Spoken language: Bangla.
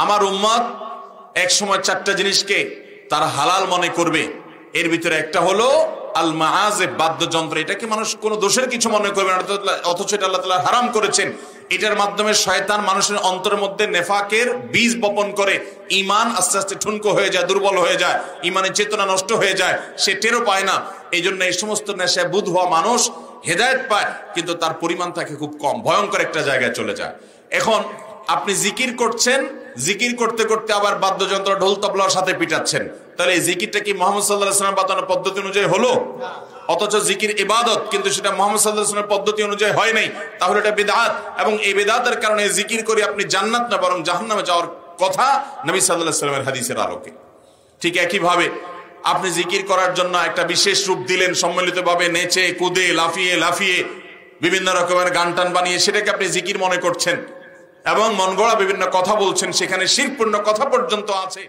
আমার উম্মত এক সময় চারটা জিনিসকে তারা হালাল মনে করবে, এর ভিতরে একটা হলো আল মাআজিফ, বাদ্যযন্ত্র। এটাকে মানুষ কোনো দোষের কিছু মনে করবে না, অথচ এটা আল্লাহ তাআলা হারাম করেছেন। এটার মাধ্যমে শয়তান মানুষের অন্তরের মধ্যে নেফাকের বীজ বপন করে, ঈমান আস্তে আস্তে ঠুনকো হয়ে যায়, দুর্বল হয়ে যায়, ঈমানের চেতনা নষ্ট হয়ে যায়, সে টেরও পায় না। এই জন্য এই সমস্ত নেশায় বুধ হওয়া মানুষ হেদায়েত পায়, কিন্তু তার পরিমাণ থাকে খুব কম, ভয়ঙ্কর একটা জায়গায় চলে যায়। এখন আপনি জিকির করছেন, জিকির করতে করতে আবার বাদ্যযন্ত্র ঢোল তবলার সাথে পিটাচ্ছেন, তাহলে এই জিকিরটা কি মুহাম্মদ সাল্লাল্লাহু আলাইহি ওয়াসাল্লাম বাতানো পদ্ধতি অনুযায়ী হলো? অথচ জিকির ইবাদত, কিন্তু সেটা মুহাম্মদ সাল্লাল্লাহু আলাইহি ওয়াসাল্লামের পদ্ধতি অনুযায়ী হয় নাই, তাহলে এটা বিদআত। এবং এই বিদআতের কারণে জিকির করে আপনি জান্নাত না বরং জাহান্নামে যাওয়ার কথা নবী সাল্লাল্লাহু আলাইহি ওয়াসাল্লামের হাদিসের আলোকে। ঠিক একই ভাবে আপনি জিকির করার জন্য একটা বিশেষ রূপ দিলেন, সম্মিলিতভাবে নেচে কুদে লাফিয়ে লাফিয়ে বিভিন্ন রকমের গান টান বানিয়ে সেটাকে আপনি জিকির মনে করছেন এবং মন গড়া বিভিন্ন কথা বলছেন, সেখানে শিরকপূর্ণ কথা পর্যন্ত আছে।